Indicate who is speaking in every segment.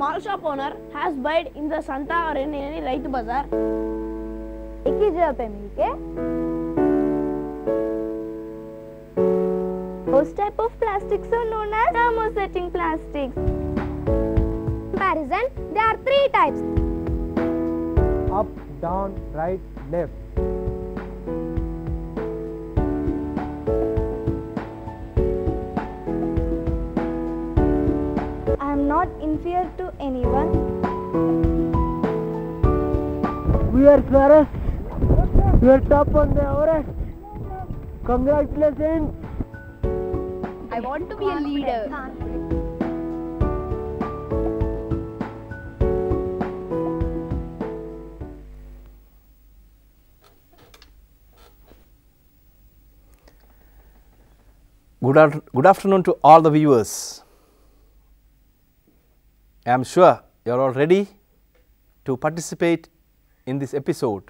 Speaker 1: small shop owner has bought in the Santa or in any Raitu Bazaar.
Speaker 2: एक ही जगह पे मिलके those type of plastics are known as thermosetting plastics. Comparison, there are 3 types:
Speaker 3: up, down, right, left.
Speaker 2: I am not inferior to anyone.
Speaker 3: We are Claris. We are top on the Everest. Congratulations.
Speaker 2: I want to be a leader.
Speaker 4: Good afternoon to all the viewers. I am sure you are all ready to participate in this episode.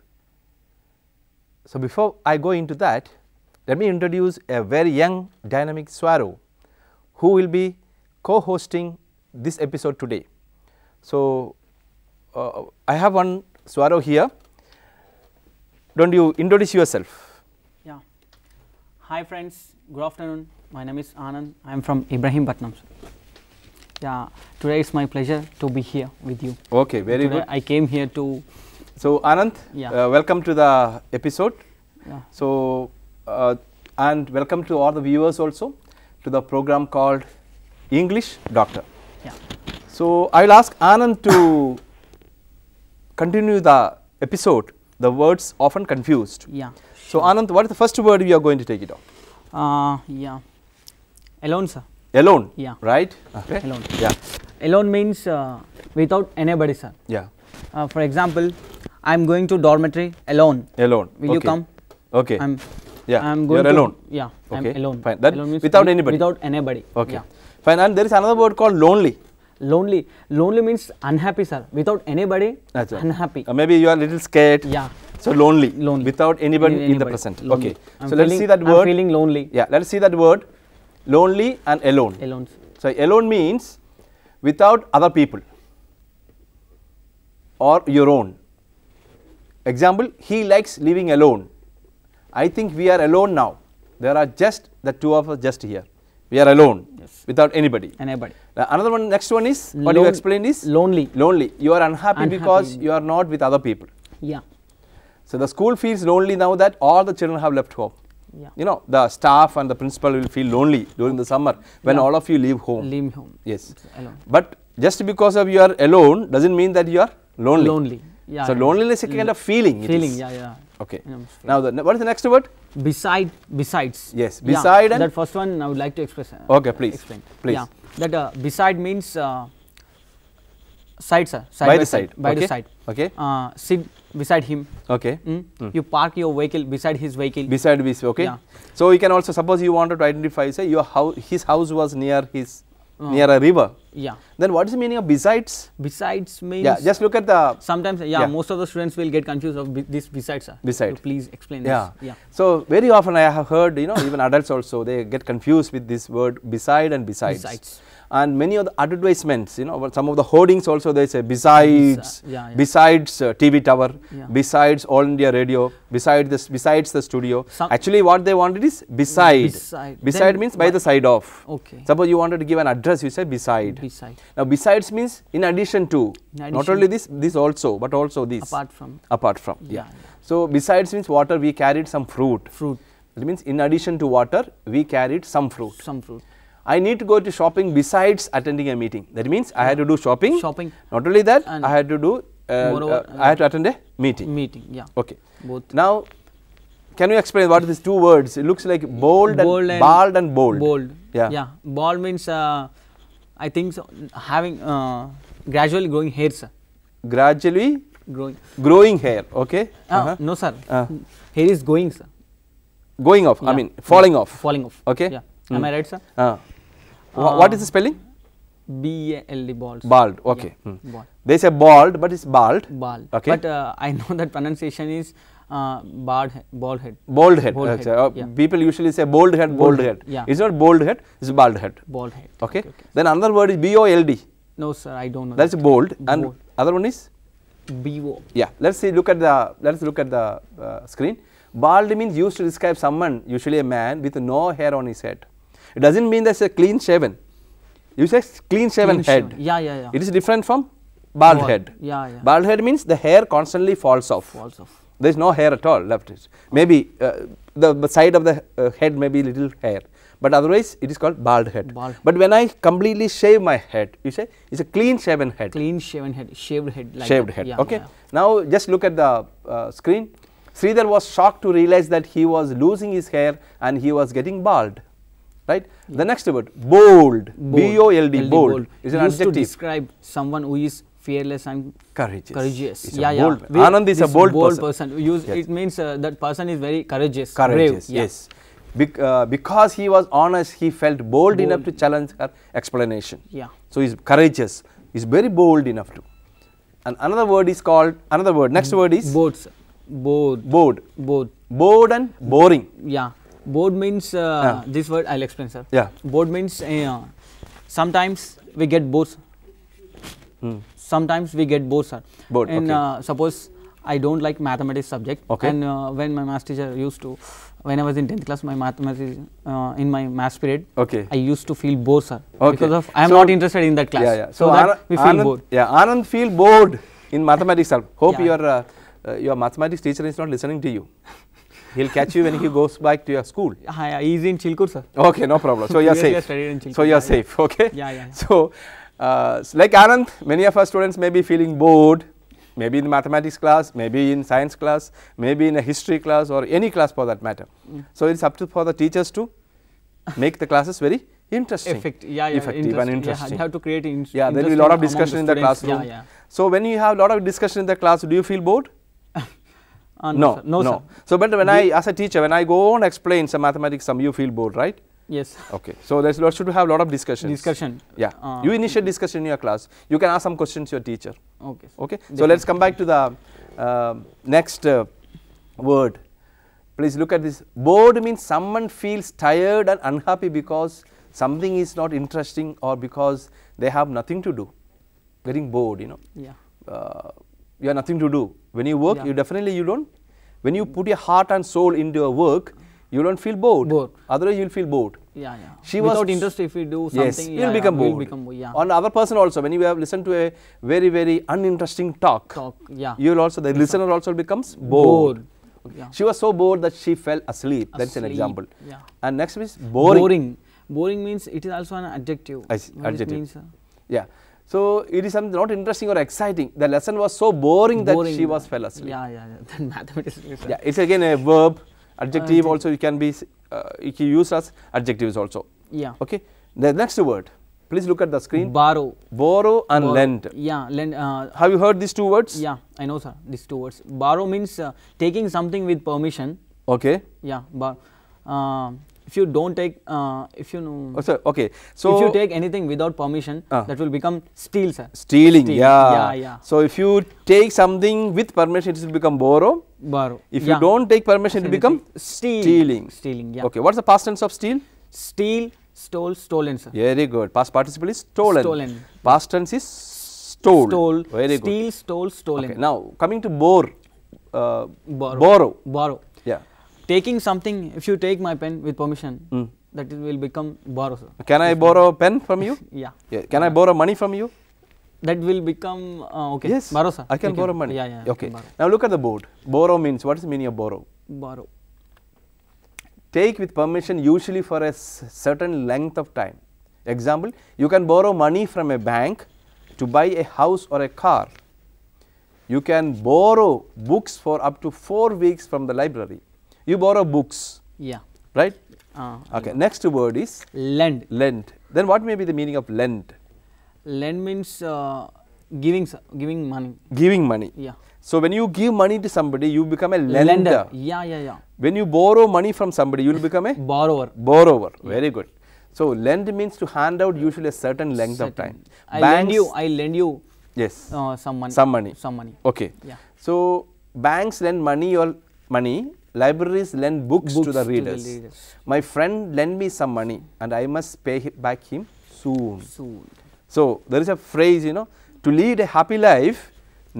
Speaker 4: So, before I go into that, let me introduce a very young dynamic swallow who will be co-hosting this episode today. So, I have one swallow here. Don't you introduce yourself?
Speaker 5: Yeah. Hi friends, good afternoon. My name is Anand. I am from Ibrahimpatnam. Yeah, today it's my pleasure to be here with you.
Speaker 4: Okay, very
Speaker 5: Today
Speaker 4: good.
Speaker 5: I came here to.
Speaker 4: So, Anand,
Speaker 5: Yeah.
Speaker 4: welcome to the episode.
Speaker 5: Yeah.
Speaker 4: So, and welcome to all the viewers also to the program called English Doctor.
Speaker 5: Yeah.
Speaker 4: So, I will ask Anand to continue the episode, the words often confused.
Speaker 5: Yeah.
Speaker 4: So, Anand, what is the first word we are going to take it on?
Speaker 5: Yeah. Alone, sir.
Speaker 4: Alone.
Speaker 5: Yeah.
Speaker 4: Right. Okay.
Speaker 5: Alone.
Speaker 4: Yeah.
Speaker 5: Alone means without anybody, sir.
Speaker 4: Yeah.
Speaker 5: For example, I am going to dormitory alone.
Speaker 4: Alone.
Speaker 5: Will you
Speaker 4: Okay.
Speaker 5: come?
Speaker 4: Okay.
Speaker 5: I'm
Speaker 4: Yeah.
Speaker 5: going
Speaker 4: You are
Speaker 5: to,
Speaker 4: alone.
Speaker 5: Yeah.
Speaker 4: Okay.
Speaker 5: I'm alone.
Speaker 4: Fine. That
Speaker 5: alone means
Speaker 4: without anybody.
Speaker 5: Without anybody.
Speaker 4: Okay.
Speaker 5: Yeah.
Speaker 4: Fine. And there is another word called lonely.
Speaker 5: Lonely. Lonely means unhappy, sir. Without anybody.
Speaker 4: That's right.
Speaker 5: Unhappy.
Speaker 4: Maybe you are a little scared.
Speaker 5: Yeah.
Speaker 4: So lonely.
Speaker 5: Lonely.
Speaker 4: Without anybody in the
Speaker 5: Anybody.
Speaker 4: present.
Speaker 5: Lonely.
Speaker 4: Okay.
Speaker 5: I'm
Speaker 4: So let us
Speaker 5: feeling-
Speaker 4: see that
Speaker 5: I'm
Speaker 4: word.
Speaker 5: feeling lonely.
Speaker 4: Yeah. Let us see that word. Lonely and alone.
Speaker 5: Alone.
Speaker 4: So alone means without other people or your own. Example, he likes living alone. I think we are alone now. There are just the two of us just here. We are alone.
Speaker 5: Yes.
Speaker 4: Without anybody.
Speaker 5: Anybody.
Speaker 4: Another one, next one is what you explained is
Speaker 5: Lonely.
Speaker 4: lonely. You are unhappy because
Speaker 5: Unhappy.
Speaker 4: you are not with other people.
Speaker 5: Yeah.
Speaker 4: So the school feels lonely now that all the children have left home.
Speaker 5: Yeah.
Speaker 4: You know, the staff and the principal will feel lonely during the summer when
Speaker 5: Yeah.
Speaker 4: all of you leave home.
Speaker 5: Leave home.
Speaker 4: Yes.
Speaker 5: It's alone.
Speaker 4: But just because of you are alone doesn't mean that you are lonely.
Speaker 5: Lonely. Yeah.
Speaker 4: So loneliness is a kind of feeling. it
Speaker 5: Feeling.
Speaker 4: is.
Speaker 5: Yeah. Yeah.
Speaker 4: Okay.
Speaker 5: Yeah,
Speaker 4: Now what is the next word?
Speaker 5: Besides.
Speaker 4: Yes.
Speaker 5: Yeah,
Speaker 4: Beside and.
Speaker 5: that first one I would like to express.
Speaker 4: Okay, please.
Speaker 5: Explain.
Speaker 4: Please.
Speaker 5: Yeah. That beside means side, sir.
Speaker 4: By the side.
Speaker 5: By
Speaker 4: Okay.
Speaker 5: the side.
Speaker 4: Okay.
Speaker 5: Sit beside him.
Speaker 4: Okay.
Speaker 5: You park your vehicle beside his vehicle.
Speaker 4: Beside this. Okay.
Speaker 5: Yeah.
Speaker 4: So you can also suppose you wanted to identify. Say your house. His house was near his near a river.
Speaker 5: Yeah.
Speaker 4: Then what is the meaning of besides?
Speaker 5: Besides means.
Speaker 4: Yeah. Just look at the.
Speaker 5: Sometimes,
Speaker 4: Yeah.
Speaker 5: most of the students will get confused of this besides, sir.
Speaker 4: Beside.
Speaker 5: So please explain
Speaker 4: Yeah.
Speaker 5: this. Yeah.
Speaker 4: So very often I have heard, you know, even adults also they get confused with this word beside and besides.
Speaker 5: Besides.
Speaker 4: And many of the advertisements, you know, some of the hoardings also they say besides,
Speaker 5: Yeah, yeah.
Speaker 4: besides TV tower,
Speaker 5: Yeah.
Speaker 4: besides All India Radio, besides the studio.
Speaker 5: Some-
Speaker 4: Actually, what they wanted is beside.
Speaker 5: Beside.
Speaker 4: Beside
Speaker 5: Then
Speaker 4: means by
Speaker 5: what-
Speaker 4: the side of.
Speaker 5: Okay.
Speaker 4: Suppose you wanted to give an address, you say beside.
Speaker 5: Beside.
Speaker 4: Now besides means in addition to.
Speaker 5: In
Speaker 4: Not
Speaker 5: addition.
Speaker 4: only this also, but also this.
Speaker 5: Apart from.
Speaker 4: Apart from.
Speaker 5: Yeah,
Speaker 4: Yeah.
Speaker 5: yeah.
Speaker 4: So besides means water, we carried some fruit.
Speaker 5: Fruit.
Speaker 4: That means in addition to water, we carried some fruit.
Speaker 5: Some fruit.
Speaker 4: I need to go to shopping besides attending a meeting. That means I had to do shopping.
Speaker 5: Shopping.
Speaker 4: Not only that,
Speaker 5: And
Speaker 4: I had to do.
Speaker 5: moreover,
Speaker 4: I had to attend a meeting.
Speaker 5: Meeting. Yeah.
Speaker 4: Okay.
Speaker 5: Both.
Speaker 4: Now, can you explain what these two words? It looks like bold and bald and bold.
Speaker 5: Bold.
Speaker 4: Yeah.
Speaker 5: Yeah. Bald means I think so, having gradually growing hair, sir.
Speaker 4: Gradually
Speaker 5: Growing.
Speaker 4: growing hair. Okay.
Speaker 5: No, sir. Hair is going, sir.
Speaker 4: Going off. I
Speaker 5: Yeah.
Speaker 4: mean falling off.
Speaker 5: Falling off.
Speaker 4: Okay.
Speaker 5: Yeah. Am I right, sir?
Speaker 4: What is the spelling?
Speaker 5: B-A-L-D, bald.
Speaker 4: Bald. Okay.
Speaker 5: Yeah. Bald.
Speaker 4: They say bald, but it's bald.
Speaker 5: Bald.
Speaker 4: Okay.
Speaker 5: But I know that pronunciation is bald head.
Speaker 4: Bald head.
Speaker 5: Bald head, yeah.
Speaker 4: People usually say bold head, bold head.
Speaker 5: Yeah.
Speaker 4: It's not bold head, it's bald head.
Speaker 5: Bald head.
Speaker 4: Okay. Then another word is BOLD.
Speaker 5: No sir, I don't know.
Speaker 4: That's bold. And
Speaker 5: Bold.
Speaker 4: other one is?
Speaker 5: BO.
Speaker 4: Yeah. Let's see. Look at the screen. Bald means used to describe someone, usually a man, with no hair on his head. It doesn't mean that's a clean shaven. You say clean shaven head.
Speaker 5: Yeah, yeah, yeah.
Speaker 4: It is different from bald head.
Speaker 5: Yeah, yeah.
Speaker 4: Bald head means the hair constantly falls off.
Speaker 5: Falls off.
Speaker 4: There is no hair at all left. Maybe the side of the head may be little hair, but otherwise it is called bald head.
Speaker 5: Bald.
Speaker 4: But when I completely shave my head, you say it's a clean shaven head.
Speaker 5: Clean shaven head, shaved head. Like
Speaker 4: Shaved
Speaker 5: that.
Speaker 4: head.
Speaker 5: Yeah,
Speaker 4: Okay.
Speaker 5: yeah.
Speaker 4: Now just look at the screen. Sridhar was shocked to realize that he was losing his hair and he was getting bald. Right. Yeah. The next word, bold. B-O-L-D. Bold. Is an
Speaker 5: used
Speaker 4: adjective.
Speaker 5: to describe someone who is fearless and
Speaker 4: courageous.
Speaker 5: Yeah,
Speaker 4: bold
Speaker 5: yeah.
Speaker 4: man. Anand is a bold person.
Speaker 5: Use,
Speaker 4: yes.
Speaker 5: It means that person is very courageous.
Speaker 4: Courageous.
Speaker 5: Brave.
Speaker 4: Yes. Because he was honest, he felt bold enough to challenge her explanation.
Speaker 5: Yeah.
Speaker 4: So he is courageous. He is very bold enough to. And another word is called Next word is
Speaker 5: bored. Sir. Bored.
Speaker 4: Bored.
Speaker 5: Bored.
Speaker 4: Bored and boring.
Speaker 5: Yeah. Bored means this word I'll explain, sir.
Speaker 4: Yeah.
Speaker 5: Bored means sometimes we get bored. Sometimes we get bored, sir.
Speaker 4: Bored.
Speaker 5: And
Speaker 4: okay.
Speaker 5: Suppose I don't like mathematics subject.
Speaker 4: Okay.
Speaker 5: And when my math teacher used to, when I was in 10th class, my mathematics in my math period,
Speaker 4: okay.
Speaker 5: I used to feel bored, sir.
Speaker 4: Okay.
Speaker 5: Because of I am not interested in that class.
Speaker 4: Yeah, yeah.
Speaker 5: So that we feel bored.
Speaker 4: Yeah, Anand feel bored in mathematics, sir. Hope
Speaker 5: Yeah.
Speaker 4: your mathematics teacher is not listening to you. He'll catch you when he goes back to your school.
Speaker 5: He is in Chilkur, sir.
Speaker 4: Okay, no problem. So you are safe. So you are safe. Okay.
Speaker 5: Yeah, yeah.
Speaker 4: So like Anand, many of our students may be feeling bored. Maybe in mathematics class, maybe in science class, maybe in a history class or any class for that matter. So it's up to for the teachers to make the classes very interesting.
Speaker 5: Effective
Speaker 4: and interesting.
Speaker 5: Yeah, you have to create
Speaker 4: there will be a lot of discussion in the classroom.
Speaker 5: Yeah, yeah.
Speaker 4: So when you have a lot of discussion in the class, do you feel bored?
Speaker 5: No, sir. No, sir.
Speaker 4: So but when as a teacher, when I go on explain some mathematics sum, you feel bored, right?
Speaker 5: Yes.
Speaker 4: Okay. So there should have a lot of discussions.
Speaker 5: Discussion.
Speaker 4: Yeah. You initiate discussion in your class. You can ask some questions to your teacher.
Speaker 5: Okay.
Speaker 4: Okay. So let's come back to the next word. Please look at this. Bored means someone feels tired and unhappy because something is not interesting or because they have nothing to do. Getting bored, you know.
Speaker 5: Yeah.
Speaker 4: You have nothing to do. When you work, you don't. When you put your heart and soul into a work, you don't feel bored. Otherwise, you will feel bored.
Speaker 5: Yeah, yeah.
Speaker 4: She
Speaker 5: Without
Speaker 4: was
Speaker 5: interest, if we do something,
Speaker 4: yes, you will become bored.
Speaker 5: Yeah.
Speaker 4: On the other person also, when you have listened to a very, very uninteresting talk,
Speaker 5: yeah.
Speaker 4: you will also, the listener also becomes bored.
Speaker 5: Yeah.
Speaker 4: She was so bored that she fell asleep. That's an example.
Speaker 5: Yeah.
Speaker 4: And next is boring.
Speaker 5: Boring means it is also an adjective.
Speaker 4: Adjective.
Speaker 5: Means,
Speaker 4: yeah. So it is something not interesting or exciting. The lesson was so boring that she was fell asleep.
Speaker 5: Yeah, yeah, yeah. Then mathematics.
Speaker 4: Yeah, it's again a verb. Adjective also you can be you can use as adjectives also.
Speaker 5: Yeah.
Speaker 4: Okay. The next word. Please look at the screen.
Speaker 5: Borrow.
Speaker 4: Borrow and lend.
Speaker 5: Yeah, lend.
Speaker 4: Have you heard these two words?
Speaker 5: Yeah, I know, sir. These two words. Borrow means taking something with permission.
Speaker 4: Okay.
Speaker 5: Yeah, but if you don't take, if you know.
Speaker 4: Oh, sir, okay. So
Speaker 5: if you take anything without permission, that will become steal, sir.
Speaker 4: Stealing. Yeah.
Speaker 5: Yeah, yeah.
Speaker 4: So if you take something with permission, it will become borrow.
Speaker 5: Borrow.
Speaker 4: If you don't take permission, it will become stealing.
Speaker 5: Stealing. Yeah.
Speaker 4: Okay. What's the past tense of steal?
Speaker 5: Steal, stole, stolen, sir.
Speaker 4: Very good. Past participle is stolen.
Speaker 5: Stolen.
Speaker 4: Past tense is stole.
Speaker 5: Stole.
Speaker 4: Very
Speaker 5: steal,
Speaker 4: good.
Speaker 5: stole, stolen.
Speaker 4: Okay. Now coming to borrow.
Speaker 5: Borrow.
Speaker 4: Yeah.
Speaker 5: Taking something, if you take my pen with permission, that it will become borrow, sir.
Speaker 4: Can I borrow a pen from you?
Speaker 5: Yeah.
Speaker 4: Can I borrow money from you?
Speaker 5: That will become okay.
Speaker 4: Yes.
Speaker 5: Borrow, sir.
Speaker 4: I can borrow money.
Speaker 5: Yeah.
Speaker 4: Okay. Now look at the board. Borrow means, what is the meaning of borrow?
Speaker 5: Borrow.
Speaker 4: Take with permission, usually for a certain length of time. Example, you can borrow money from a bank to buy a house or a car. You can borrow books for up to 4 weeks from the library. You borrow books.
Speaker 5: Yeah.
Speaker 4: Right? Okay. Next word is
Speaker 5: lend.
Speaker 4: Lend. Then what may be the meaning of lend?
Speaker 5: Lend means giving money.
Speaker 4: Giving money.
Speaker 5: Yeah.
Speaker 4: So when you give money to somebody, you become a lender.
Speaker 5: Yeah.
Speaker 4: When you borrow money from somebody, you will become a
Speaker 5: borrower.
Speaker 4: Yeah. Very good. So lend means to hand out usually a certain length of time.
Speaker 5: I lend you.
Speaker 4: Yes.
Speaker 5: Some money.
Speaker 4: Okay.
Speaker 5: Yeah.
Speaker 4: So banks lend money. Libraries lend books to the readers. My friend lend me some money and I must pay back him soon. So, there is a phrase, you know, to lead a happy life,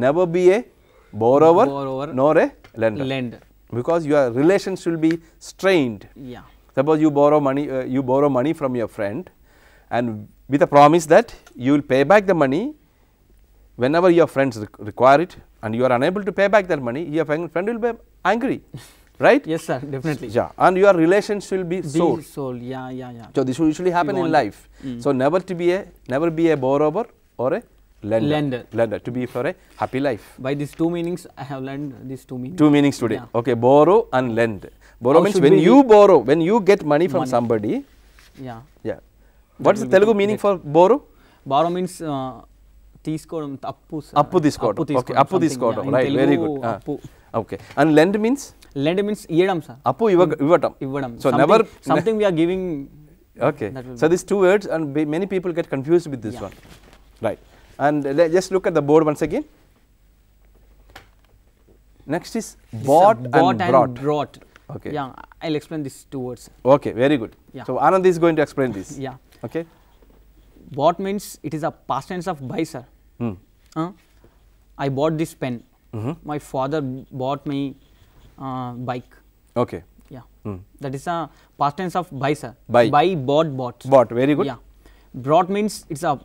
Speaker 4: never be a borrower nor a lender. Because your relations will be strained.
Speaker 5: Yeah.
Speaker 4: Suppose you borrow money from your friend, and with a promise that you will pay back the money whenever your friends require it, and you are unable to pay back that money, your friend will be angry, right?
Speaker 5: Yes, sir, definitely.
Speaker 4: Yeah, and your relations will be sold.
Speaker 5: Yeah.
Speaker 4: So, this will usually happen in life. So, never be a borrower or a lender to be for a happy life.
Speaker 5: By these two meanings, I have learned these two meanings.
Speaker 4: Two meanings today.
Speaker 5: Yeah.
Speaker 4: Okay, borrow and lend. Borrow
Speaker 5: How
Speaker 4: means
Speaker 5: should
Speaker 4: when
Speaker 5: we
Speaker 4: you borrow, when you get money from somebody.
Speaker 5: Yeah.
Speaker 4: Yeah. What is the Telugu meaning for borrow?
Speaker 5: Borrow means తీసుకోవడం అప్పు sir.
Speaker 4: అప్పు తీసుకోవడం. Okay, అప్పు తీసుకోవడం. Right, very good.
Speaker 5: అప్పు.
Speaker 4: Okay, and lend means?
Speaker 5: Lend means ఇవ్వడం sir.
Speaker 4: అప్పు ఇవ్వడం. So,
Speaker 5: something we are giving.
Speaker 4: Okay, so these two words, and many people get confused with this one. Right, and just look at the board once again. Next is bought and brought. Okay.
Speaker 5: Yeah, I'll explain these two words.
Speaker 4: Okay, very good.
Speaker 5: Yeah.
Speaker 4: So, Anand is going to explain this.
Speaker 5: Yeah.
Speaker 4: Okay.
Speaker 5: Bought means it is a past tense of buy, sir. I bought this pen. My father bought me bike.
Speaker 4: Okay.
Speaker 5: Yeah. That is a past tense of buy, sir.
Speaker 4: Buy.
Speaker 5: Bought.
Speaker 4: Bought, very good.
Speaker 5: Yeah. Brought means it's a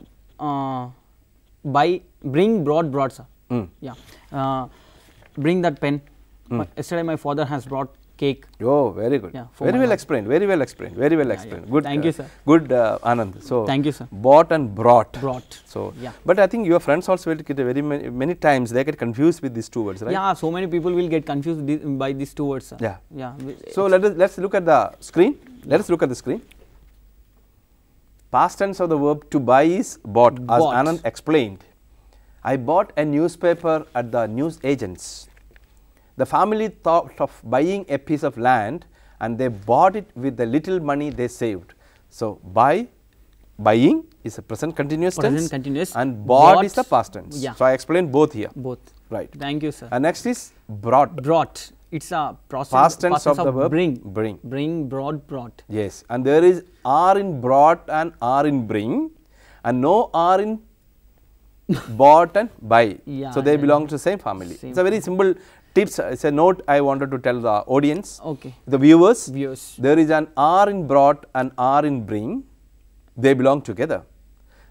Speaker 5: buy, bring, brought, sir. Yeah. Bring that pen. Yesterday my father has brought cake.
Speaker 4: Oh, very good.
Speaker 5: Yeah,
Speaker 4: very well explained. Very well explained. Good.
Speaker 5: Thank you, sir.
Speaker 4: Good, Anand. So,
Speaker 5: thank you, sir.
Speaker 4: Bought and brought. So,
Speaker 5: yeah.
Speaker 4: But I think your friends also will get many times they get confused with these two words, right?
Speaker 5: Yeah, so many people will get confused by these two words, sir.
Speaker 4: Yeah. So, let's look at the screen. Let us look at the screen. Past tense of the verb to buy is bought, as Anand explained. I bought a newspaper at the news agents. The family thought of buying a piece of land, and they bought it with the little money they saved. So, buying is a present continuous tense, and bought is the past tense.
Speaker 5: Yeah.
Speaker 4: So, I explained both here.
Speaker 5: Both.
Speaker 4: Right.
Speaker 5: Thank you, sir.
Speaker 4: And next is brought.
Speaker 5: It's a
Speaker 4: past tense of the verb
Speaker 5: bring, brought.
Speaker 4: Yes, and there is R in brought and R in bring, and no R in bought and buy.
Speaker 5: Yeah,
Speaker 4: so, they belong to the same family. It's a very simple tips. It's a note I wanted to tell the audience.
Speaker 5: Okay.
Speaker 4: The viewers. There is an R in brought and R in bring. They belong together.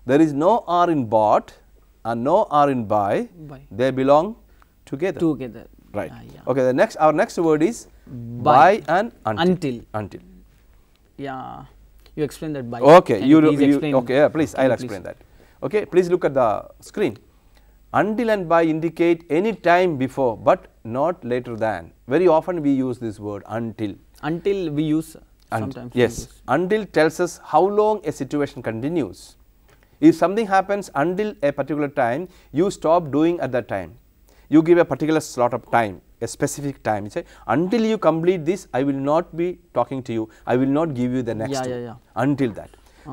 Speaker 4: There is no R in bought and no R in buy. They belong together. Right. Okay. Our next word is buy and until.
Speaker 5: Yeah. You explain that buy.
Speaker 4: Okay. Okay. Yeah, please. I'll explain that. Okay. Please look at the screen. Until and by indicate any time before, but not later than. Very often we use this word until.
Speaker 5: Until we use sometimes.
Speaker 4: Yes. Until tells us how long a situation continues. If something happens until a particular time, you stop doing at that time. You give a particular slot of time, a specific time. You say, until you complete this, I will not be talking to you. I will not give you the next one. Until that.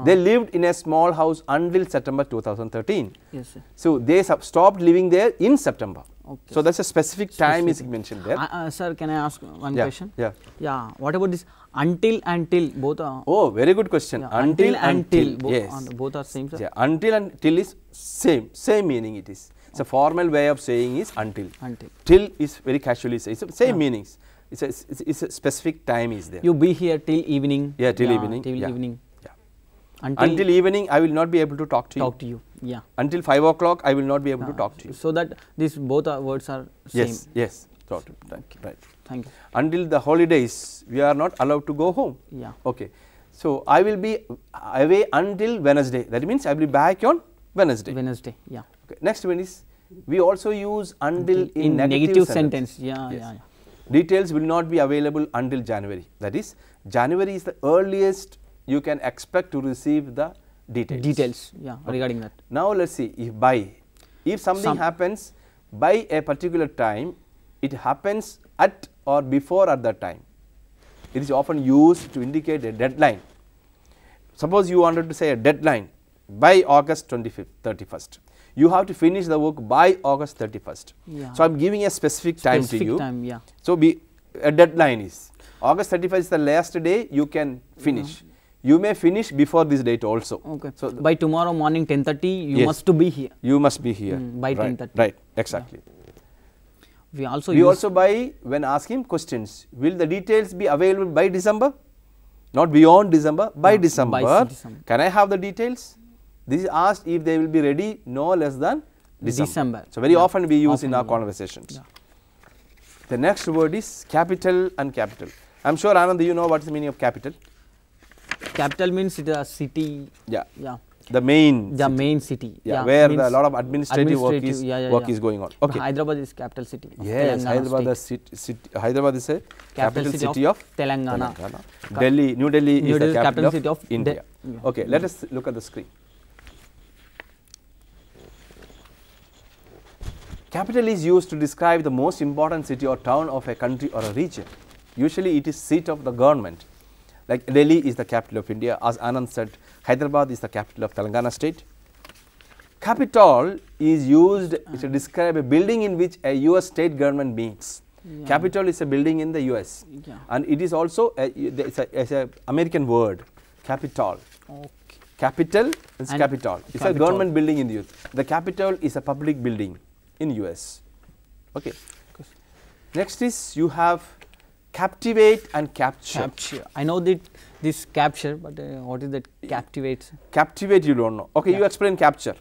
Speaker 4: They lived in a small house until September 2013.
Speaker 5: Yes, sir.
Speaker 4: So, they stopped living there in September.
Speaker 5: Okay.
Speaker 4: So, that is a specific time is mentioned there.
Speaker 5: Sir, can I ask one question?
Speaker 4: Yeah.
Speaker 5: What about this until and till? Both are.
Speaker 4: Oh, very good question.
Speaker 5: Until and till.
Speaker 4: Yes.
Speaker 5: Both are same, sir?
Speaker 4: Yeah. Until and till is same meaning it is. It's a formal way of saying is until. Till is very casually say. It's same meanings. It's a specific time is there.
Speaker 5: You be here till evening.
Speaker 4: Yeah, till evening.
Speaker 5: Till evening.
Speaker 4: Until evening, I will not be able to talk to you.
Speaker 5: Yeah.
Speaker 4: Until 5 o'clock, I will not be able to talk to you.
Speaker 5: So that these both words are same.
Speaker 4: Yes. Right.
Speaker 5: Thank you.
Speaker 4: Until the holidays, we are not allowed to go home.
Speaker 5: Yeah.
Speaker 4: Okay. So, I will be away until Wednesday. That means I will be back on Wednesday.
Speaker 5: Yeah.
Speaker 4: Okay. Next one is we also use until in
Speaker 5: negative sentence. Yeah.
Speaker 4: Details will not be available until January. That is, January is the earliest you can expect to receive the details.
Speaker 5: Yeah. Regarding that.
Speaker 4: Now, let us see if by. If something happens by a particular time, it happens at or before at that time. It is often used to indicate a deadline. Suppose you wanted to say a deadline by August 31st. You have to finish the work by August 31st.
Speaker 5: Yeah.
Speaker 4: So, I am giving a specific time to you.
Speaker 5: Yeah.
Speaker 4: So, a deadline is August 31st is the last day you can finish. you may finish before this date also.
Speaker 5: Okay.
Speaker 4: So,
Speaker 5: by tomorrow morning 10:30 you
Speaker 4: Yes.
Speaker 5: must to be here.
Speaker 4: you must be here
Speaker 5: By
Speaker 4: right,
Speaker 5: 10:30.
Speaker 4: right, exactly.
Speaker 5: We also
Speaker 4: We
Speaker 5: use
Speaker 4: also when ask him questions, will the details be available by December? Not beyond December, by December.
Speaker 5: December.
Speaker 4: Can I have the details? This is asked if they will be ready no less than December. So, very often we use in our conversations. The next word is capital and capital. I am sure Anand, you know what is the meaning of capital?
Speaker 5: Capital means it is a city.
Speaker 4: Yeah.
Speaker 5: Yeah.
Speaker 4: The main
Speaker 5: The
Speaker 4: city.
Speaker 5: main city.
Speaker 4: Yeah, where
Speaker 5: means
Speaker 4: a lot of administrative work
Speaker 5: administrative,
Speaker 4: is going on. Okay.
Speaker 5: Hyderabad is capital city. Of
Speaker 4: Yes,
Speaker 5: Telangana
Speaker 4: Hyderabad is a capital city of
Speaker 5: Telangana.
Speaker 4: Delhi, New Delhi is the capital
Speaker 5: city
Speaker 4: of India. Okay, let us look at the screen. Capital is used to describe the most important city or town of a country or a region. Usually it is seat of the government. Like Delhi is the capital of India, as Anand said, Hyderabad is the capital of Telangana state. Capital is used to describe a building in which a US state government meets. Yeah. Capitol is a building in the US, and it is also it's a American word, Capitol. Okay. Capital is Capitol. It's a government building in the US. The Capitol is a public building in US. Okay. Next is you have captivate and capture.
Speaker 5: I know that this capture, but what is that captivate?
Speaker 4: Captivate you don't know. Okay, you explain capture.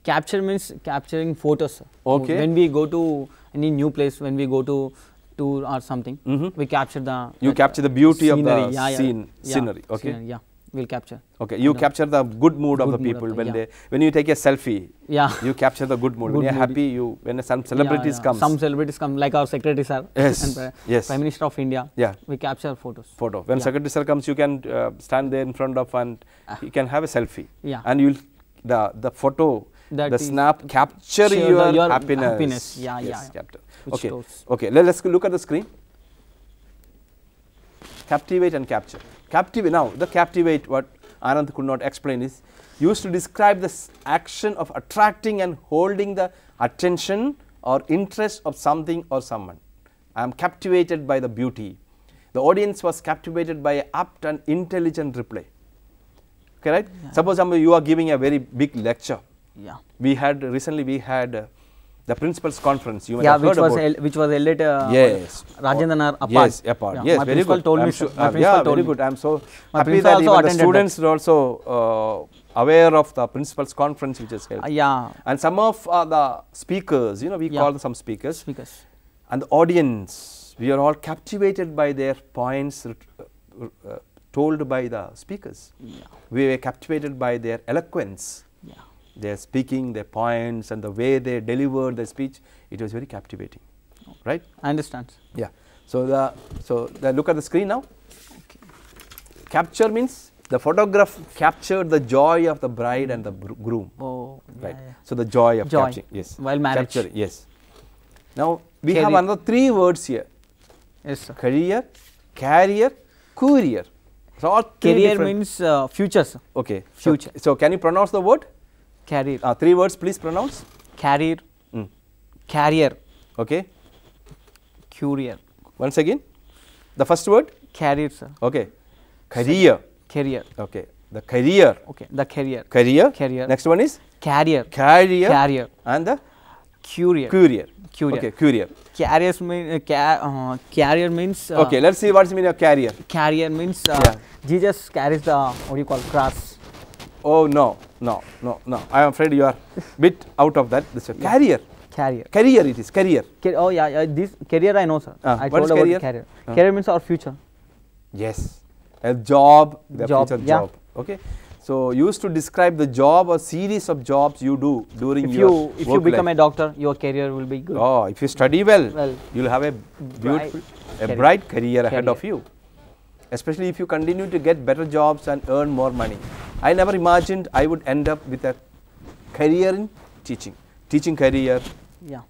Speaker 5: Capture means capturing photos.
Speaker 4: Okay.
Speaker 5: When we go to any new place, when we go to tour or something, we capture the.
Speaker 4: You capture the beauty
Speaker 5: scenery.
Speaker 4: of the scenery. Okay.
Speaker 5: Scenery, we'll capture.
Speaker 4: Okay, you capture the good mood of the people when you take a selfie.
Speaker 5: Yeah.
Speaker 4: You capture the good mood. When you are happy, when some celebrities come.
Speaker 5: Some celebrities come, like our secretary sir.
Speaker 4: Yes.
Speaker 5: And
Speaker 4: yes.
Speaker 5: Prime Minister of India.
Speaker 4: Yeah.
Speaker 5: We capture photos.
Speaker 4: When secretary sir comes, you can stand there in front of and you can have a selfie.
Speaker 5: Yeah.
Speaker 4: And you'll the photo.
Speaker 5: That
Speaker 4: the snap capture your happiness.
Speaker 5: Yeah,
Speaker 4: yes,
Speaker 5: yeah.
Speaker 4: Okay. Okay. Let's look at the screen. Captivate and capture. Captivate. Now, the captivate, what Anand could not explain, is used to describe the action of attracting and holding the attention or interest of something or someone. I am captivated by the beauty. The audience was captivated by an apt and intelligent reply. Okay, right? Yeah. Suppose you are giving a very big lecture.
Speaker 5: Yeah.
Speaker 4: Recently we had the principal's conference. You might have heard about
Speaker 5: which was held at
Speaker 4: yes.
Speaker 5: Rajendra apart.
Speaker 4: Yes, apart. Yeah. Yes,
Speaker 5: my
Speaker 4: very good.
Speaker 5: Told me,
Speaker 4: sure,
Speaker 5: my principal told
Speaker 4: very
Speaker 5: me.
Speaker 4: good. I am so
Speaker 5: my
Speaker 4: happy that even the students
Speaker 5: that.
Speaker 4: are also aware of the principal's conference which is held.
Speaker 5: Yeah.
Speaker 4: And some of the speakers, we call some speakers. And the audience, we are all captivated by their points told by the speakers. Yeah. We were captivated by their eloquence. Yeah. Their speaking, their points, and the way they delivered their speech, it was very captivating. Okay. Right?
Speaker 5: I understand.
Speaker 4: Yeah. So the look at the screen now. Okay. Capture means the photograph captured the joy of the bride and the groom.
Speaker 5: Oh,
Speaker 4: right.
Speaker 5: Yeah.
Speaker 4: So the joy of capturing. Yes.
Speaker 5: While marriage.
Speaker 4: Capture, yes. Now we have another 3 words here.
Speaker 5: Yes, sir.
Speaker 4: Career, carrier, courier. So all
Speaker 5: career means future, sir.
Speaker 4: Okay.
Speaker 5: Future.
Speaker 4: So can you pronounce the word?
Speaker 5: Carrier.
Speaker 4: 3 words, please pronounce.
Speaker 5: Carrier. Carrier.
Speaker 4: Okay.
Speaker 5: Courier.
Speaker 4: Once again. The first word.
Speaker 5: Carrier, sir.
Speaker 4: Okay. Career.
Speaker 5: Career.
Speaker 4: Okay. The career.
Speaker 5: Okay. The career.
Speaker 4: Career.
Speaker 5: Carrier.
Speaker 4: Next one is
Speaker 5: carrier.
Speaker 4: Carrier.
Speaker 5: Carrier.
Speaker 4: And the
Speaker 5: courier.
Speaker 4: Courier.
Speaker 5: Courier.
Speaker 4: Okay. Courier.
Speaker 5: Carrier means.
Speaker 4: Okay. Let's see what's the meaning of carrier.
Speaker 5: Carrier means Jesus carries the what do you call cross.
Speaker 4: Oh no. I am afraid you are bit out of that. This is carrier.
Speaker 5: Carrier.
Speaker 4: Career it is. Career.
Speaker 5: Oh yeah. This career I know, sir. I
Speaker 4: what
Speaker 5: told
Speaker 4: is career?
Speaker 5: About career. Career means our future.
Speaker 4: Yes. A job. The future
Speaker 5: yeah.
Speaker 4: job. Okay. So used to describe the job or series of jobs you do during your
Speaker 5: if you become a doctor, your career will be good.
Speaker 4: Oh, if you study well, you will have a beautiful, bright career ahead of you. Especially if you continue to get better jobs and earn more money. I never imagined I would end up with a career in teaching career.
Speaker 5: Yeah.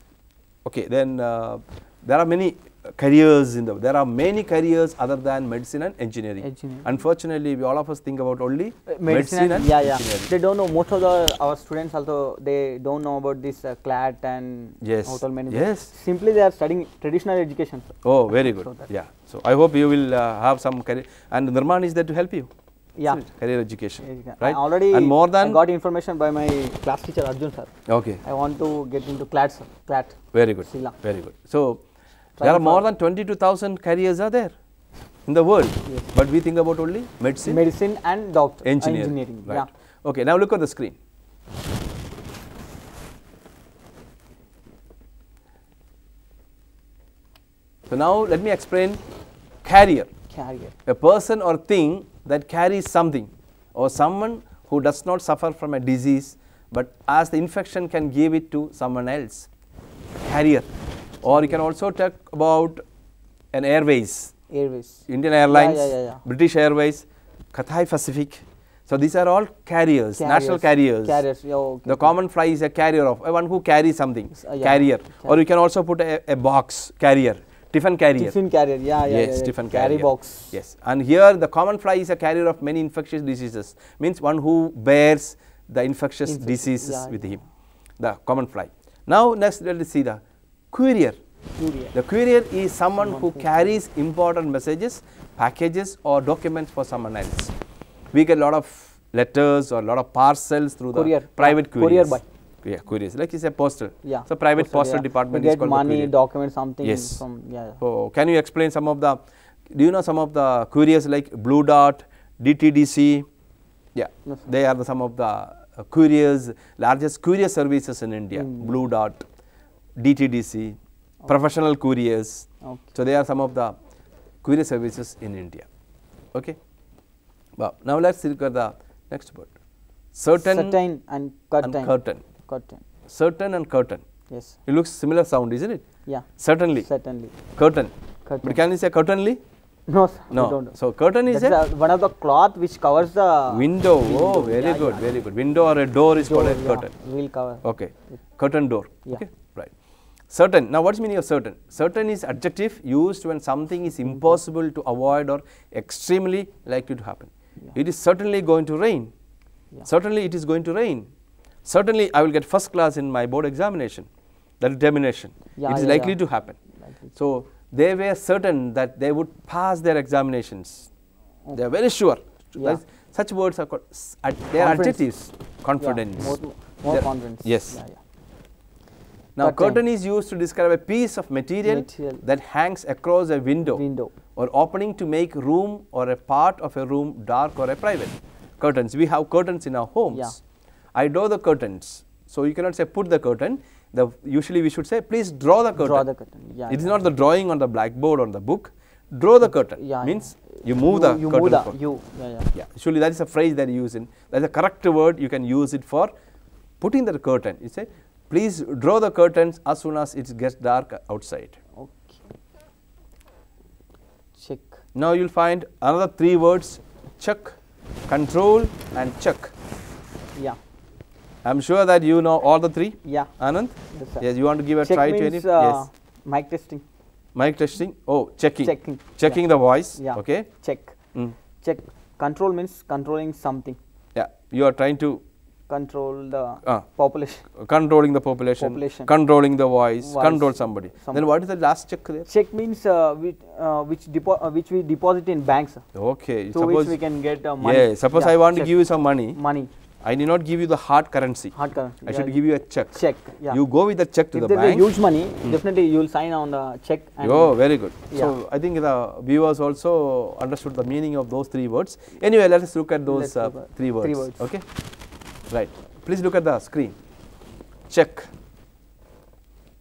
Speaker 4: Okay, then there are many careers there are many careers other than medicine and engineering. Unfortunately, all of us think about only medicine and engineering.
Speaker 5: They don't know, most of our students also, they don't know about this CLAT and hotel management.
Speaker 4: Yes.
Speaker 5: Simply they are studying traditional education.
Speaker 4: Oh, very good. Yeah. So I hope you will have some career, and Nirman is there to help you.
Speaker 5: Yeah.
Speaker 4: Career education,
Speaker 5: I
Speaker 4: right?
Speaker 5: already
Speaker 4: and more than
Speaker 5: I got information by my class teacher Arjun sir.
Speaker 4: Okay.
Speaker 5: I want to get into CLAT sir. CLAT.
Speaker 4: Very good.
Speaker 5: Sila.
Speaker 4: Very good. So there are more than 22,000 careers are there in the world,
Speaker 5: Yes.
Speaker 4: but we think about only medicine,
Speaker 5: Medicine and doctor.
Speaker 4: engineering. Right.
Speaker 5: Yeah.
Speaker 4: Okay. Now look at the screen. So now let me explain carrier.
Speaker 5: Carrier.
Speaker 4: A person or thing that carries something, or someone who does not suffer from a disease, but as the infection can give it to someone else. Carrier. Or you can also talk about an airways.
Speaker 5: Airways.
Speaker 4: Indian Airlines,
Speaker 5: Yeah.
Speaker 4: British Airways, Cathay Pacific. So these are all carriers, national carriers.
Speaker 5: Carriers. Yeah, okay.
Speaker 4: The common fly is a carrier of one who carries something.
Speaker 5: Yeah.
Speaker 4: Carrier. Or you can also put a box carrier. Tiffin carrier.
Speaker 5: Tiffin carrier. Yeah.
Speaker 4: Yes, tiffin
Speaker 5: Carry
Speaker 4: carrier.
Speaker 5: box.
Speaker 4: Yes, and here the common fly is a carrier of many infectious diseases. Means one who bears the infectious diseases with him. The common fly. Now next let us see the courier.
Speaker 5: Courier.
Speaker 4: The courier is someone who carries important messages, packages or documents for someone else. We get a lot of letters or a lot of parcels through
Speaker 5: Courier.
Speaker 4: the private couriers.
Speaker 5: Courier boy.
Speaker 4: Yeah, couriers. Like it's a postal.
Speaker 5: Yeah.
Speaker 4: So private postal department
Speaker 5: you
Speaker 4: is
Speaker 5: get
Speaker 4: called the
Speaker 5: money,
Speaker 4: courier.
Speaker 5: documents, something.
Speaker 4: Yes.
Speaker 5: From
Speaker 4: So can you explain some of the? Do you know some of the couriers like Blue Dot, DTDC? Yeah,
Speaker 5: No, sir.
Speaker 4: they are some of the couriers, largest courier services in India. Blue Dot, DTDC, professional couriers.
Speaker 5: Okay.
Speaker 4: So they are some of the courier services in India. Okay. Well, now let's look at the next word. Certain
Speaker 5: and curtain.
Speaker 4: and curtain.
Speaker 5: Curtain.
Speaker 4: Certain and curtain.
Speaker 5: Yes.
Speaker 4: It looks similar sound, isn't it?
Speaker 5: Yeah.
Speaker 4: Certainly.
Speaker 5: Certainly.
Speaker 4: Curtain.
Speaker 5: Curtain.
Speaker 4: But can you say curtainly?
Speaker 5: No, sir.
Speaker 4: No.
Speaker 5: We don't.
Speaker 4: So curtain is
Speaker 5: That's one of the cloth which covers the
Speaker 4: window. Oh, very
Speaker 5: Yeah,
Speaker 4: good,
Speaker 5: yeah.
Speaker 4: very good. Window or a door is called a
Speaker 5: yeah,
Speaker 4: curtain.
Speaker 5: Will cover.
Speaker 4: Okay. Curtain door.
Speaker 5: Yeah.
Speaker 4: Okay. Right. Certain. Now, what's the meaning of certain? Certain is adjective used when something is impossible to avoid or extremely likely to happen.
Speaker 5: Yeah.
Speaker 4: It is certainly going to rain.
Speaker 5: Yeah.
Speaker 4: Certainly, it is going to rain. Certainly, I will get first class in my board examination. That determination.
Speaker 5: Yeah,
Speaker 4: it is
Speaker 5: yeah,
Speaker 4: likely
Speaker 5: yeah.
Speaker 4: to happen.
Speaker 5: Likely.
Speaker 4: So they were certain that they would pass their examinations. They are very sure.
Speaker 5: Yeah.
Speaker 4: Such words are called, they are
Speaker 5: Confidence.
Speaker 4: adjectives. Confidence.
Speaker 5: Yeah, more
Speaker 4: They're-
Speaker 5: confidence.
Speaker 4: Yes.
Speaker 5: Yeah, yeah.
Speaker 4: Now,
Speaker 5: Curtain.
Speaker 4: curtain is used to describe a piece of material that hangs across a window or opening to make room or a part of a room dark or a private. Curtains. We have curtains in our homes.
Speaker 5: Yeah.
Speaker 4: I draw the curtains. So you cannot say put the curtain. Usually we should say please draw the curtain.
Speaker 5: Draw the curtain. Yeah.
Speaker 4: It is not the drawing on the blackboard or the book. Draw the curtain.
Speaker 5: Yeah,
Speaker 4: Means you move the
Speaker 5: you
Speaker 4: curtain.
Speaker 5: move the
Speaker 4: forward.
Speaker 5: yeah.
Speaker 4: Yeah, usually that is a phrase that you use in. That is a correct word. You can use it for putting the curtain. You say, please draw the curtains as soon as it gets dark outside.
Speaker 5: Okay. Check.
Speaker 4: Now you will find another three words: check, control, and check.
Speaker 5: Yeah.
Speaker 4: I am sure that you know all the three.
Speaker 5: Yeah.
Speaker 4: Anand?
Speaker 5: Yes, sir.
Speaker 4: Yes, you want to give a
Speaker 5: Check
Speaker 4: try to
Speaker 5: means,
Speaker 4: any? Yes.
Speaker 5: mic testing.
Speaker 4: Mic testing. Oh, checking.
Speaker 5: Checking.
Speaker 4: The voice.
Speaker 5: Yeah.
Speaker 4: Okay.
Speaker 5: Check.
Speaker 4: Mm.
Speaker 5: Check. Control means controlling something.
Speaker 4: Yeah. You are trying to
Speaker 5: Control the population.
Speaker 4: controlling the population, controlling the voice, control somebody. Then what is the last check there?
Speaker 5: Check means which we deposit in banks.
Speaker 4: Okay.
Speaker 5: Through which we can get money.
Speaker 4: Yeah. Suppose I want to give you some money.
Speaker 5: Money.
Speaker 4: I need not give you the hard currency.
Speaker 5: Hard currency.
Speaker 4: I should give you a check.
Speaker 5: Check. Yeah.
Speaker 4: You go with the check to
Speaker 5: if
Speaker 4: the
Speaker 5: there
Speaker 4: bank.
Speaker 5: is huge money, definitely you will sign on the check. And
Speaker 4: Oh, very good.
Speaker 5: Yeah.
Speaker 4: So I think the viewers also understood the meaning of those three words. Anyway, let us look at those three words. Okay. Right. Please look at the screen. Check.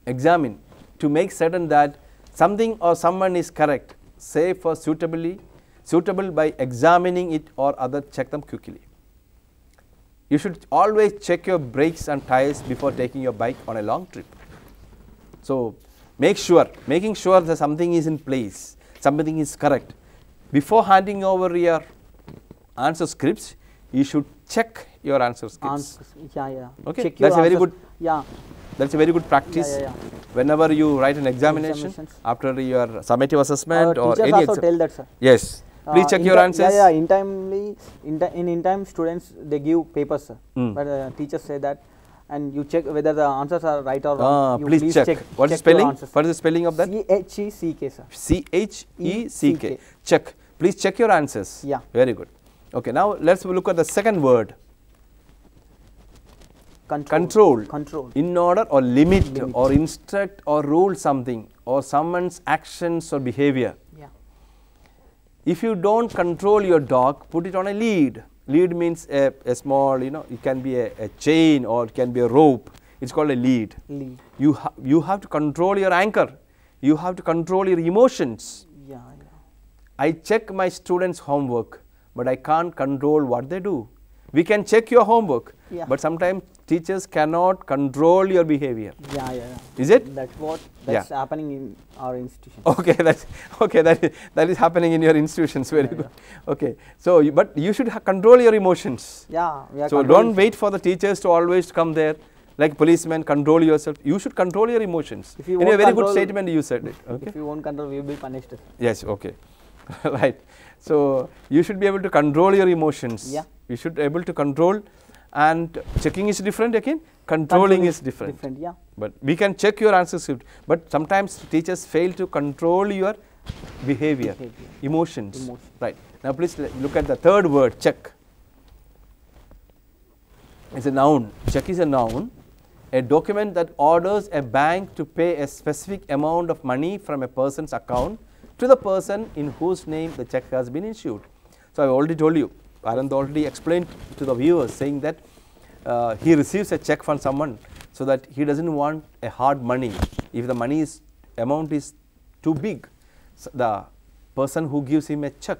Speaker 4: Examine. To make certain that something or someone is correct, safe or suitable by examining it or other check them quickly. You should always check your brakes and tires before taking your bike on a long trip. So making sure that something is in place, something is correct. Before handing over your answer scripts, you should check your answer scripts.
Speaker 5: Yeah.
Speaker 4: Okay,
Speaker 5: Check
Speaker 4: that's
Speaker 5: your
Speaker 4: a very
Speaker 5: answers.
Speaker 4: good.
Speaker 5: Yeah.
Speaker 4: That's a very good practice.
Speaker 5: Yeah.
Speaker 4: Whenever you write an examination, after your summative assessment or
Speaker 5: teachers
Speaker 4: any
Speaker 5: also tell that, sir.
Speaker 4: Yes. Please check your answers.
Speaker 5: Yeah. In time students they give papers, sir. But teachers say that, and you check whether the answers are right or wrong.
Speaker 4: Please check. What is spelling? What is the spelling of that?
Speaker 5: CHECK, sir.
Speaker 4: CHECK. Check. Please check your answers.
Speaker 5: Yeah.
Speaker 4: Very good. Okay, now let us look at the second word, control.
Speaker 5: Control.
Speaker 4: In order or limit or instruct or rule something or someone's actions or behavior.
Speaker 5: Yeah.
Speaker 4: If you do not control your dog, put it on a lead. Lead means a small, it can be a chain or it can be a rope. It is called a lead.
Speaker 5: Lead.
Speaker 4: You have to control your anchor. You have to control your emotions.
Speaker 5: Yeah.
Speaker 4: I check my students' homework, but I can't control what they do. We can check your homework,
Speaker 5: Yeah.
Speaker 4: but sometimes teachers cannot control your behavior.
Speaker 5: Yeah.
Speaker 4: Is it?
Speaker 5: That's happening in our institution.
Speaker 4: Okay, that is happening in your institutions. Very good. Okay, so but you should control your emotions.
Speaker 5: Yeah.
Speaker 4: So don't wait for the teachers to always come there. Like policemen, control yourself. You should control your emotions.
Speaker 5: If you
Speaker 4: in a
Speaker 5: won't
Speaker 4: very good
Speaker 5: control-
Speaker 4: statement, you said it. Okay.
Speaker 5: If you won't control, we will be punished.
Speaker 4: Yes. Okay. Right. So you should be able to control your emotions.
Speaker 5: Yeah.
Speaker 4: You should be able to control, and checking is different again. Controlling is different.
Speaker 5: Yeah.
Speaker 4: But we can check your answer script. But sometimes teachers fail to control your behavior. Emotions. Right. Now please look at the third word, check. It's a noun. Check is a noun. A document that orders a bank to pay a specific amount of money from a person's account to the person in whose name the check has been issued. So I already told you, Anand already explained to the viewers, saying that he receives a check from someone, so that he doesn't want a hard money. If the money amount is too big, so the person who gives him a check,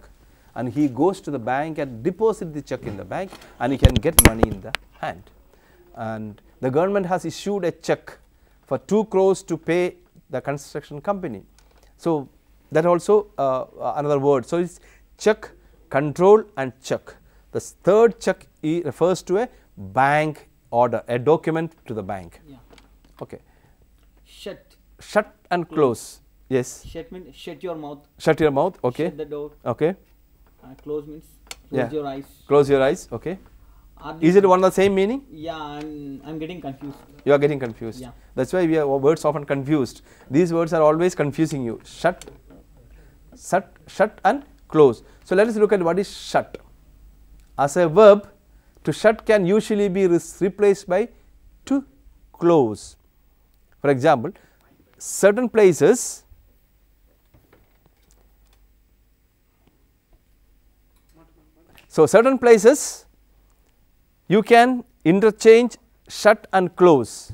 Speaker 4: and he goes to the bank and deposit the check in the bank, and he can get money in the hand. And the government has issued a check for 2 crores to pay the construction company. So that also another word. So it's check, control, and check. The third check refers to a bank order, a document to the bank.
Speaker 5: Yeah.
Speaker 4: Okay.
Speaker 5: Shut
Speaker 4: and close. Yes.
Speaker 5: Shut means shut your mouth.
Speaker 4: Shut your mouth. Okay.
Speaker 5: Shut the door.
Speaker 4: Okay.
Speaker 5: Close means close your eyes.
Speaker 4: Close your eyes. Okay. Is it one and the same meaning?
Speaker 5: Yeah, I'm getting confused.
Speaker 4: You are getting confused.
Speaker 5: Yeah.
Speaker 4: That's why we are words often confused. These words are always confusing you. Shut and close. So let us look at what is shut. As a verb, to shut can usually be replaced by to close. For example, certain places you can interchange shut and close,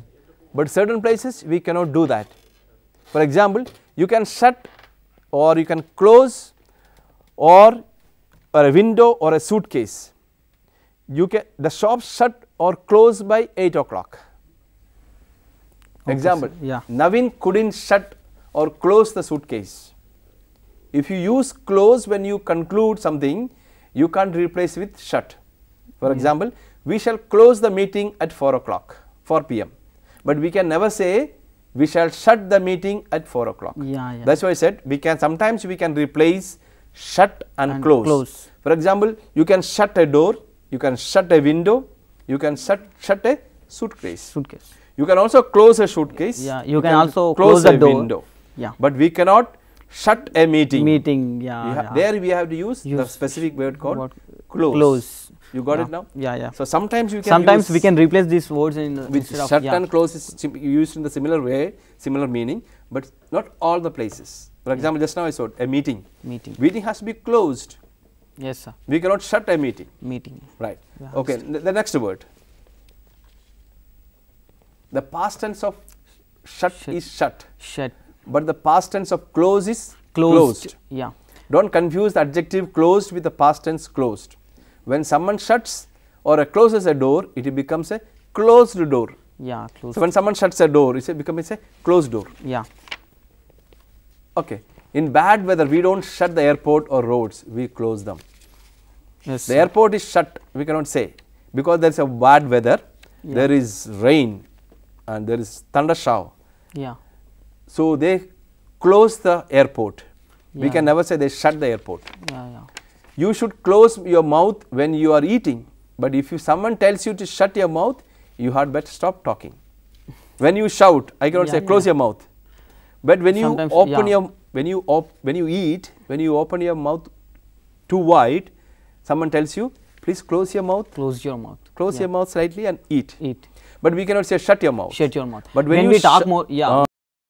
Speaker 4: but certain places we cannot do that. For example, you can shut or you can close or a window or a suitcase. The shop shut or close by 8 o'clock. Example,
Speaker 5: yeah.
Speaker 4: Navin couldn't shut or close the suitcase. If you use close when you conclude something, you can't replace with shut. For example, we shall close the meeting at 4 o'clock, 4 p.m. But we can never say we shall shut the meeting at 4 o'clock.
Speaker 5: Yeah.
Speaker 4: That's why I said sometimes we can replace shut and close. For example, you can shut a door, you can shut a window, you can shut a suitcase. You can also close a suitcase.
Speaker 5: Yeah, you can also close the door.
Speaker 4: Window.
Speaker 5: Yeah.
Speaker 4: But we cannot shut a meeting.
Speaker 5: Yeah.
Speaker 4: There we have to use the specific word called close. You got it now?
Speaker 5: Yeah.
Speaker 4: So sometimes you can
Speaker 5: sometimes we can replace these words in
Speaker 4: with shut and close is used in the similar way, similar meaning, but not all the places. For example, just now I said a meeting. Meeting has to be closed.
Speaker 5: Yes, sir.
Speaker 4: We cannot shut a meeting. Right.
Speaker 5: Yeah,
Speaker 4: okay. The next word. The past tense of shut is shut. But the past tense of close is closed.
Speaker 5: Yeah.
Speaker 4: Don't confuse the adjective closed with the past tense closed. When someone shuts or closes a door, it becomes a closed door.
Speaker 5: Yeah, closed.
Speaker 4: So when someone shuts a door, it becomes a closed door.
Speaker 5: Yeah.
Speaker 4: Okay. In bad weather, we don't shut the airport or roads, we close them.
Speaker 5: Yes.
Speaker 4: The airport is shut, we cannot say, because there is a bad weather, there is rain and there is thunder shower.
Speaker 5: Yeah.
Speaker 4: So they close the airport. We can never say they shut the airport. You should close your mouth when you are eating, but if someone tells you to shut your mouth, you had better stop talking. When you shout, I cannot say close your mouth, but when you open your when you eat, when you open your mouth too wide, someone tells you, please close your mouth,
Speaker 5: Close your mouth.
Speaker 4: close your mouth slightly and eat.
Speaker 5: Eat.
Speaker 4: But we cannot say shut your mouth.
Speaker 5: Shut your mouth.
Speaker 4: But when you
Speaker 5: we talk more, yeah.